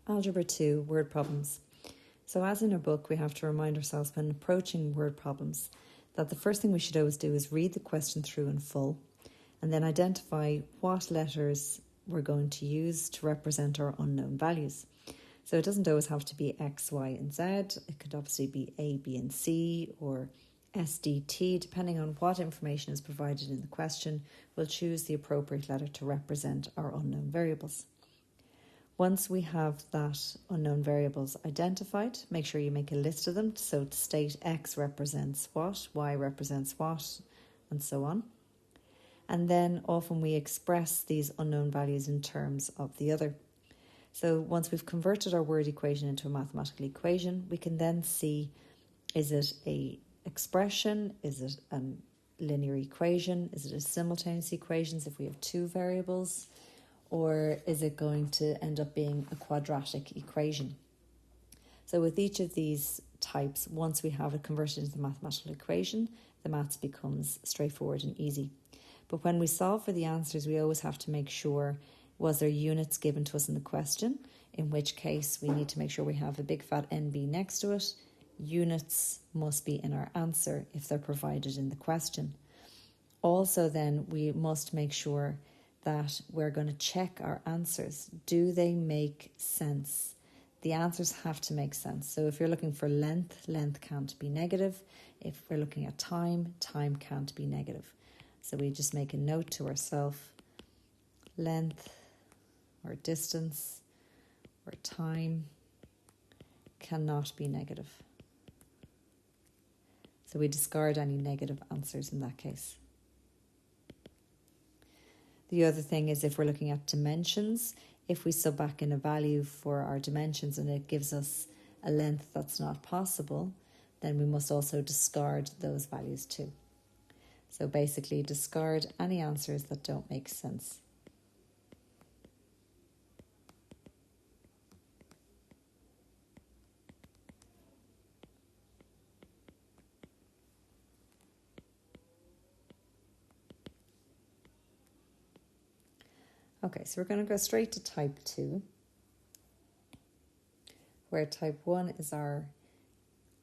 Algebra 2, word problems. So as in our book, we have to remind ourselves when approaching word problems that the first thing we should always do is read the question through in full and then identify what letters we're going to use to represent our unknown values. So it doesn't always have to be X, Y, and Z. It could obviously be A, B, and C or S, D, T. Depending on what information is provided in the question, we'll choose the appropriate letter to represent our unknown variables. Once we have that unknown variables identified, make sure you make a list of them. So to state X represents what, Y represents what, and so on. And then often we express these unknown values in terms of the other. So once we've converted our word equation into a mathematical equation, we can then see, is it a expression? Is it a linear equation? Is it a simultaneous equation if we have two variables? Or is it going to end up being a quadratic equation? So with each of these types, once we have it converted into a mathematical equation, the maths becomes straightforward and easy. But when we solve for the answers, we always have to make sure, was there units given to us in the question? In which case, we need to make sure we have a big fat NB next to it. Units must be in our answer if they're provided in the question. Also then, we must make sure that we're going to check our answers. Do they make sense? The answers have to make sense. So if you're looking for length, length can't be negative. If we're looking at time, time can't be negative. So we just make a note to ourselves, length or distance or time cannot be negative. So we discard any negative answers in that case. The other thing is if we're looking at dimensions, if we sub back in a value for our dimensions and it gives us a length that's not possible, then we must also discard those values too. So basically discard any answers that don't make sense. Okay, so we're going to go straight to type 2, where type 1 is our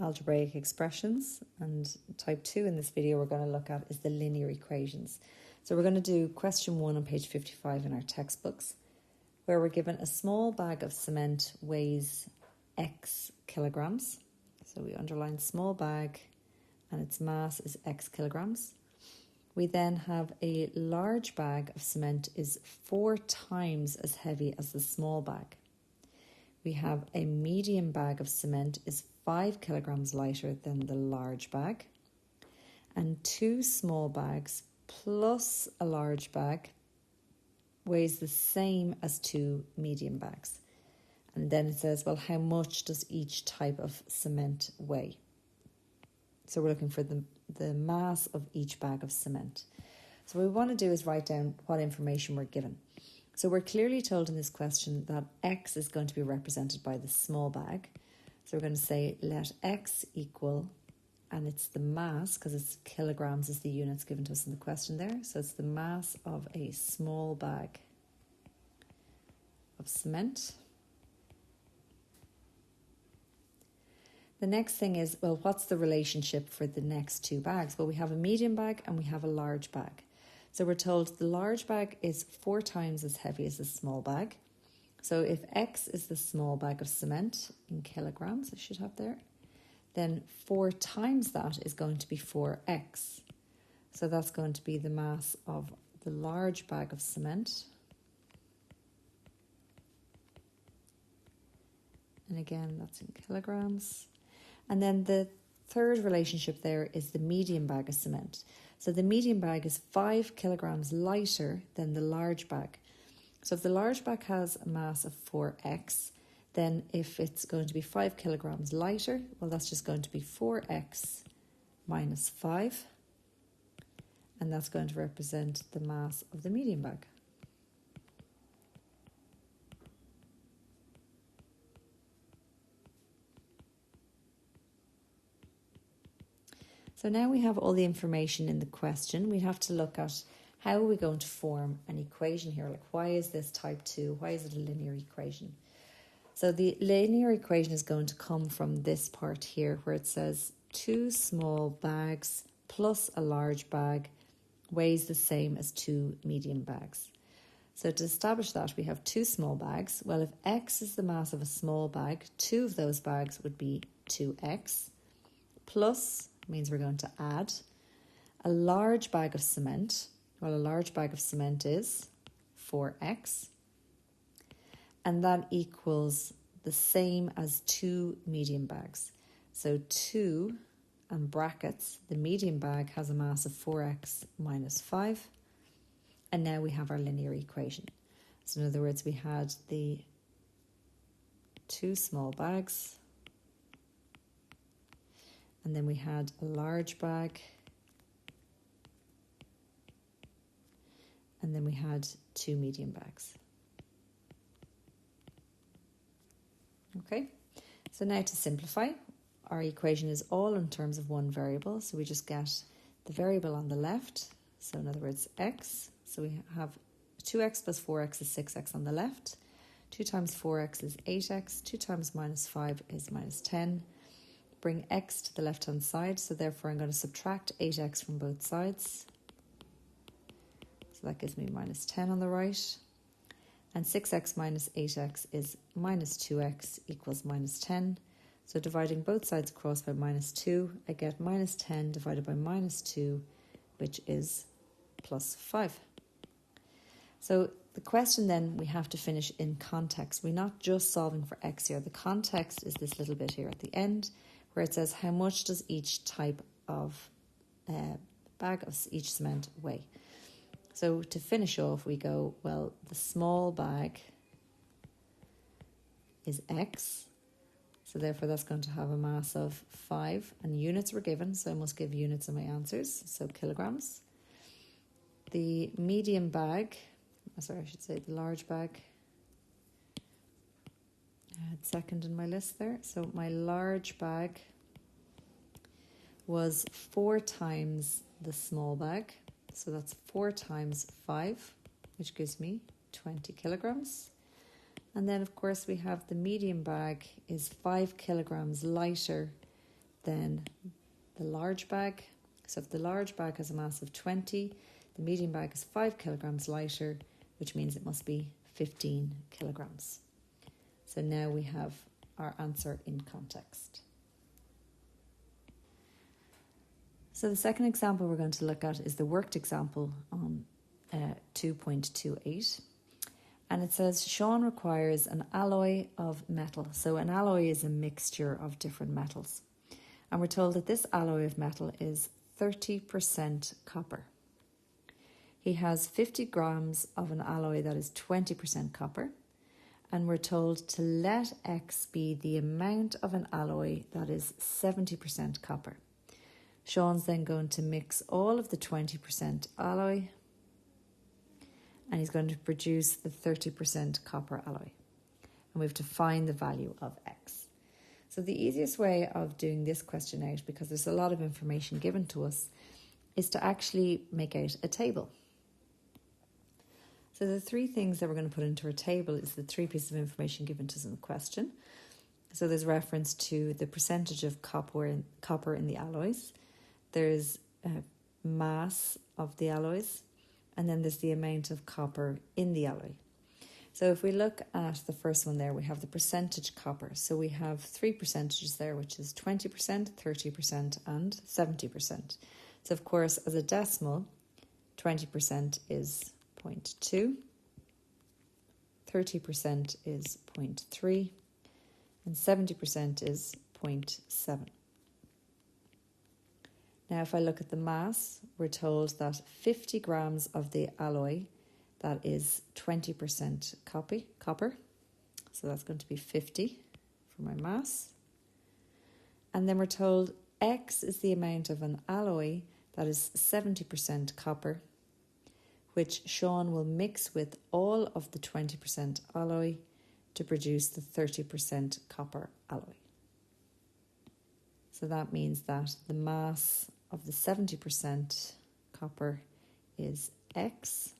algebraic expressions, and type 2 in this video we're going to look at is the linear equations. So we're going to do question 1 on page 55 in our textbooks, where we're given a small bag of cement weighs X kilograms. So we underline small bag and its mass is X kilograms. We then have a large bag of cement is 4 times as heavy as the small bag. We have a medium bag of cement is 5 kilograms lighter than the large bag. And 2 small bags plus a large bag weighs the same as 2 medium bags. And then it says, well, how much does each type of cement weigh? So we're looking for the mass of each bag of cement. So what we want to do is write down what information we're given. So we're clearly told in this question that X is going to be represented by the small bag. So we're going to say let X equal, and it's the mass, because it's kilograms is the units given to us in the question there. So it's the mass of a small bag of cement. The next thing is, well, what's the relationship for the next 2 bags? Well, we have a medium bag and we have a large bag. So we're told the large bag is 4 times as heavy as the small bag. So if X is the small bag of cement in kilograms, I should have there, then 4 times that is going to be 4X. So that's going to be the mass of the large bag of cement. And again, that's in kilograms. And then the third relationship there is the medium bag of cement. So the medium bag is 5 kilograms lighter than the large bag. So if the large bag has a mass of 4x, then if it's going to be 5 kilograms lighter, well, that's just going to be 4x minus 5. And that's going to represent the mass of the medium bag. So now we have all the information in the question. We have to look at how are we going to form an equation here? Like, why is this type 2? Why is it a linear equation? So the linear equation is going to come from this part here where it says 2 small bags plus a large bag weighs the same as 2 medium bags. So to establish that, we have 2 small bags. Well, if X is the mass of a small bag, 2 of those bags would be 2X. Plus means we're going to add a large bag of cement. Well, a large bag of cement is 4X. And that equals the same as 2 medium bags. So 2 and brackets, the medium bag has a mass of 4x minus 5. And now we have our linear equation. So in other words, we had the 2 small bags. And then we had a large bag. And then we had 2 medium bags. Okay, so now to simplify, our equation is all in terms of one variable. So we just get the variable on the left. So in other words, x. So we have 2x plus 4x is 6x on the left. 2 times 4x is 8x. 2 times minus 5 is minus 10. Bring x to the left-hand side. So therefore I'm going to subtract 8x from both sides. So that gives me minus 10 on the right. And 6x minus 8x is minus 2x equals minus 10. So dividing both sides across by minus 2, I get minus 10 divided by minus 2, which is plus 5. So the question then we have to finish in context. We're not just solving for x here. The context is this little bit here at the end where it says how much does each type of bag of each cement weigh. So to finish off, we go, well, the small bag is X. So therefore, that's going to have a mass of 5. And units were given, so I must give units in my answers. So kilograms. The medium bag, sorry, I should say the large bag. I had second in my list there. So my large bag was 4 times the small bag. So that's 4 times 5, which gives me 20 kilograms. And then, of course, we have the medium bag is 5 kilograms lighter than the large bag. So if the large bag has a mass of 20, the medium bag is 5 kilograms lighter, which means it must be 15 kilograms. So now we have our answer in context. So the second example we're going to look at is the worked example on 2.28. And it says Sean requires an alloy of metal. So an alloy is a mixture of different metals. And we're told that this alloy of metal is 30% copper. He has 50 grams of an alloy that is 20% copper. And we're told to let X be the amount of an alloy that is 70% copper. Sean's then going to mix all of the 20% alloy and he's going to produce the 30% copper alloy. And we have to find the value of X. So the easiest way of doing this question out, because there's a lot of information given to us, is to actually make out a table. So the 3 things that we're going to put into our table is the 3 pieces of information given to us in the question. So there's reference to the percentage of copper in the alloys. There's mass of the alloys, and then there's the amount of copper in the alloy. So if we look at the first one there, we have the percentage copper. So we have 3 percentages there, which is 20%, 30% and 70%. So of course, as a decimal, 20% is 0.2, 30% is 0.3, and 70% is 0.7. Now, if I look at the mass, we're told that 50 grams of the alloy, that is 20% copper. So that's going to be 50 for my mass. And then we're told X is the amount of an alloy that is 70% copper, which Sean will mix with all of the 20% alloy to produce the 30% copper alloy. So that means that the mass of the 70% copper is X,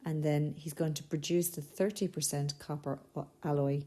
and then he's going to produce the 30% copper alloy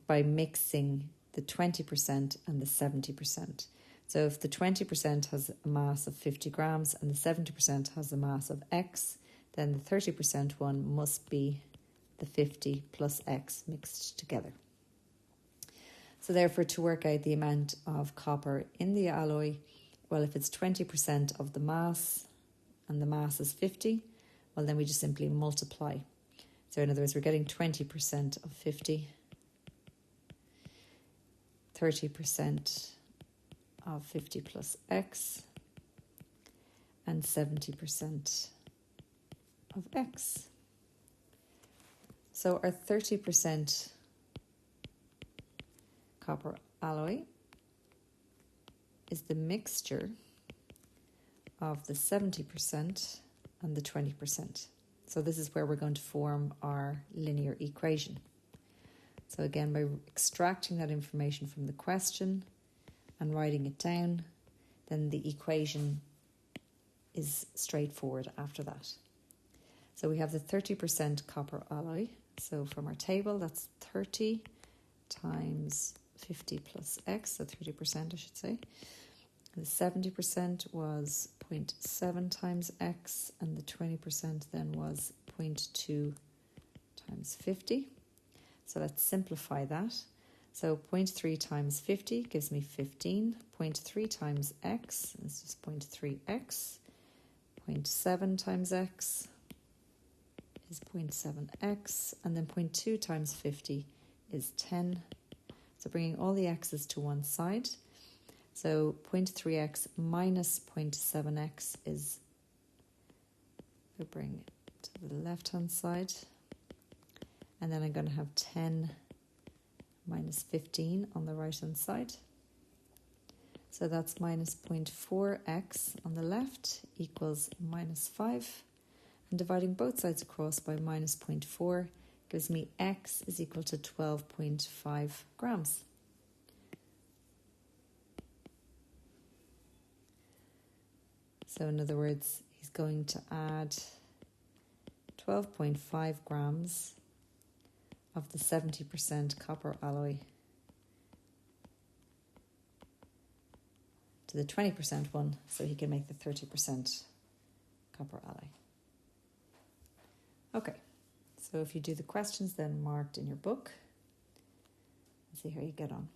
by mixing the 20% and the 70%. So if the 20% has a mass of 50 grams and the 70% has a mass of X, then the 30% one must be the 50 plus X mixed together. So therefore, to work out the amount of copper in the alloy, well, if it's 20% of the mass and the mass is 50, well, then we just simply multiply. So in other words, we're getting 20% of 50, 30% of 50 plus X, and 70% of X. So our 30% copper alloy is the mixture of the 70% and the 20%. So this is where we're going to form our linear equation. So again, by extracting that information from the question and writing it down, then the equation is straightforward after that. So we have the 30% copper alloy. So from our table, that's 30 times 50 plus X, so 30% I should say. The 70% was 0.7 times X, and the 20% then was 0.2 times 50. So let's simplify that. So 0.3 times 50 gives me 15. 0.3 times X is just 0.3X. 0.7 times X is 0.7X. And then 0.2 times 50 is 10. So bringing all the X's to one side. So 0.3X minus 0.7X is, we bring it to the left-hand side. And then I'm going to have 10 minus 15 on the right-hand side. So that's minus 0.4x on the left equals minus 5. And dividing both sides across by minus 0.4 gives me x is equal to 12.5 grams. So in other words, he's going to add 12.5 grams of the 70% copper alloy to the 20% one, so he can make the 30% copper alloy. Okay, so if you do the questions then marked in your book, and see how you get on.